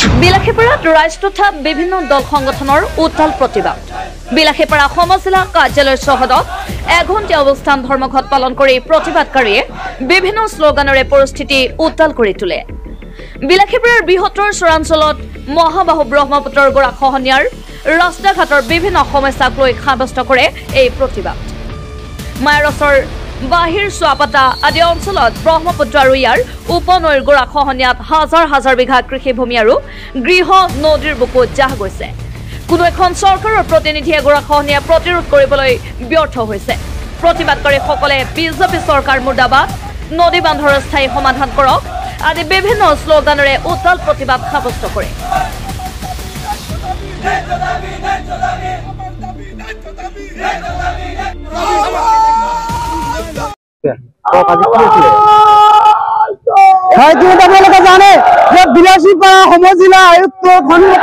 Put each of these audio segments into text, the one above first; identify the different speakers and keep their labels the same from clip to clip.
Speaker 1: বিলাসীপাৰাত ৰাইজ তথা বিভিন্ন দল সংগঠনৰ উত্তাল প্ৰতিবাদ। বিলাসীপাৰা সমজিলা কাৰ্যালয় চৌহদত এঘণ্টীয়া অৱস্থান ধৰ্মঘট পালন কৰি প্ৰতিবাদকাৰীয়ে বিভিন্ন শ্লোগানেৰে পৰিস্থিতি উত্তাল কৰি তোলে। বিলাসীপাৰাৰ বৃহত্তৰ চৰাঞ্চলত মহাবাহু ব্ৰহ্মপুত্ৰৰ গৰাখহনীয়াৰ ৰাস্তা ঘাটৰ বিভিন্ন সমস্যাক লৈ সাব্যস্ত কৰে এই প্ৰতিবাদ। মায়াৰছৰ বাহিৰ চোৱাপাতা আদি অঞ্চলত ব্ৰহ্মপুত্ৰ আৰু ইয়াৰ উপনৈৰ গৰাখহনীয়াত হাজাৰ হাজাৰ বিঘা কৃষিভূমি আৰু গৃহ নদীৰ বুকুত জাহ গৈছে। কোনো এখন চৰকাৰৰ প্ৰতিনিধিয়ে গৰাখহনীয়া প্ৰতিৰোধ কৰিবলৈ ব্যৰ্থ হৈছে। প্ৰতিবাদকাৰীসকলে বিজেপি চৰকাৰ মুৰ্দাবাদ, নদী বান্ধৰ স্থায়ী সমাধান কৰক আদি বিভিন্ন শ্লোগানেৰে উত্তাল প্ৰতিবাদ সাব্যস্ত কৰে।
Speaker 2: জানে যে বিলাসীপাৰা সমজিলা আয়ুক্ত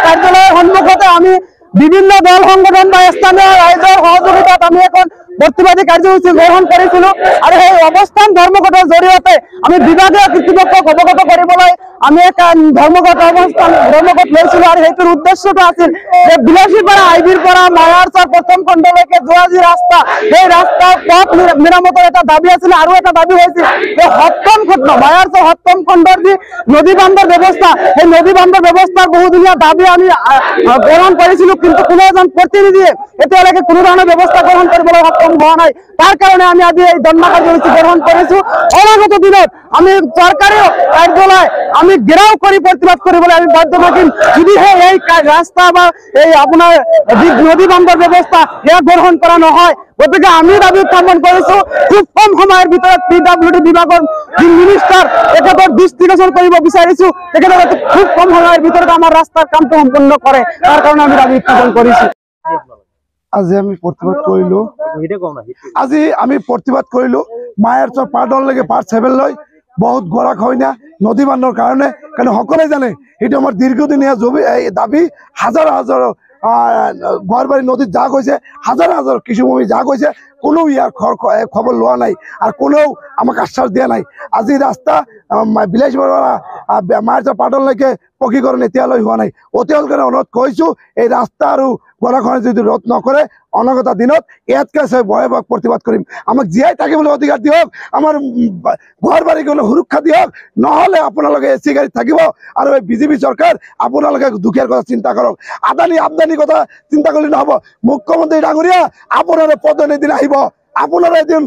Speaker 2: কাৰ্যালয়ৰ সন্মুখতে আমি বিভিন্ন দল সংগঠন বা স্থানীয় ৰাইজৰ সহযোগিতাত আমি এখন প্ৰতিবাদী কাৰ্যসূচী গ্ৰহণ কৰিছিলো আৰু সেই অৱস্থান ধৰ্মঘটৰ জৰিয়তে আমি বিভাগীয় কৰ্তৃপক্ষক অৱগত কৰিবলৈ আমি এক ধৰ্মঘট লৈছিলো আৰু সেইটোৰ উদ্দেশ্যটো আছিল যে বিলাসীপাৰা আইবিৰ পৰা মায়াৰছৰ প্ৰথম খণ্ডলৈকে যোৱা যি ৰাস্তা, সেই ৰাস্তাৰ পথ মেৰামতৰ এটা দাবী আছিল আৰু এটা দাবী হৈছিল যে সপ্তম খণ্ড মায়াৰছৰ সপ্তম খণ্ডৰ যি নদী বান্ধৰ ব্যৱস্থা, সেই নদী বান্ধৰ ব্যৱস্থাৰ বহুদিনীয়া দাবী আমি গ্ৰহণ কৰিছিলো, কিন্তু কোনো এজন প্ৰতিনিধিয়ে এতিয়ালৈকে কোনো ধৰণৰ ব্যৱস্থা গ্ৰহণ কৰিবলৈ সক্ষম হোৱা নাই। তাৰ কাৰণে আমি আজি এই ধৰ্ণা কাৰ্যসূচী গ্ৰহণ কৰিছো। অনাগত দিনত আমি চৰকাৰী কাৰ্যালয় আমি ঘেৰাও কৰি প্ৰতিবাদ কৰিবলৈ আমি বাধ্য থাকিম যদিহে এই ৰাস্তা বা এই আপোনাৰ যি নদী বান্ধৰ ব্যৱস্থা সেয়া গ্ৰহণ কৰা নহয়। গতিকে আমি দাবী উত্থাপন কৰিছো খুব কম সময়ৰ ভিতৰত PWD বিভাগৰ যি মিনিষ্টাৰ তেখেতৰ দৃষ্টিগোচৰ কৰিব বিচাৰিছো, তেখেতৰ খুব কম সময়ৰ ভিতৰত আমাৰ ৰাস্তাৰ কামটো সম্পূৰ্ণ কৰে, তাৰ কাৰণে আমি দাবী উত্থাপন কৰিছো।
Speaker 3: আজি আমি প্ৰতিবাদ কৰিলো মায়াৰছৰ পাৰডলৈকে পাৰ্ট 7 লৈ বহুত গৰাখহনীয়া নদী বান্ধৰ কাৰণে সকলোৱে জানে এইটো আমাৰ দীৰ্ঘদিনীয়া দাবী। হাজাৰ হাজাৰ গড়বাৰী নদীত জাহ গৈছে, হাজাৰ হাজাৰ কৃষিভূমি জাহ গৈছে, কোনো ইয়াৰ খবৰ লোৱা নাই আৰু কোনেও আমাক আশ্বাস দিয়া নাই। আজি ৰাস্তা বিলাসীপাৰা মায়াৰছৰ পাৰডলৈকে পকীকৰণ এতিয়ালৈ হোৱা নাই। অতি সোনকালে অনুৰোধ কৰিছো এই ৰাস্তা আৰু গৰাখহনীয়া যদি ৰোধ নকৰে অনাগত দিনত ইয়াতকৈ ভয়াৱহ প্ৰতিবাদ কৰিম। আমাক জীয়াই থাকিবলৈ অধিকাৰ দিয়ক, আমাৰ ঘৰ বাৰী গ'লে সুৰক্ষা দিয়ক, নহ'লে আপোনালোকে AC গাড়ীত থাকিব আৰু এই বিজেপি চৰকাৰ আপোনালোকে দুখীয়াৰ কথা চিন্তা কৰক। আমদানি কথা চিন্তা কৰিলে নহ'ব। মুখ্যমন্ত্ৰী ডাঙৰীয়া আপোনাৰ পদোন্নতি আহিব, আপোনাৰ এদিন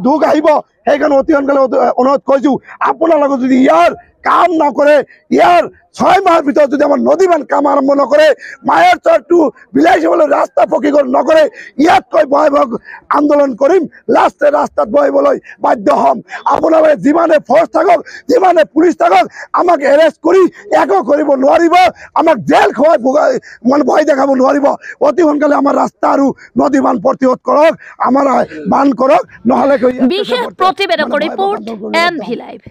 Speaker 3: দুখ আহিব, সেইকাৰণে অতি সোনকালে অনুৰোধ কৰিছো আপোনালোকে যদি ইয়াৰ কাম নকৰে, ইয়াৰ 6 মাহৰ ভিতৰত যদি আমাৰ নদী বান্ধ কাম আৰম্ভ নকৰে, মায়াৰছৰ টু বিলাসীপাৰা ৰাস্তা পকীকৰণ নকৰে, ইয়াতকৈ ভয়াৱহ আন্দোলন কৰিম, লাষ্টে ৰাস্তাত বহিবলৈ বাধ্য হ'ম। আপোনালোকে যিমানে ফৰ্চ থাকক, যিমানে পুলিচ থাকক, আমাক এৰেষ্ট কৰি একো কৰিব নোৱাৰিব, আমাক জেল খুৱাই ভয় দেখাব নোৱাৰিব। অতি সোনকালে আমাৰ ৰাস্তা আৰু নদী বান্ধ প্ৰতিৰোধ কৰক, আমাৰ বান্ধ কৰক, নহ'লে
Speaker 1: বিশেষ প্ৰতিবেদক ৰিপৰ্ট NV লাইভ।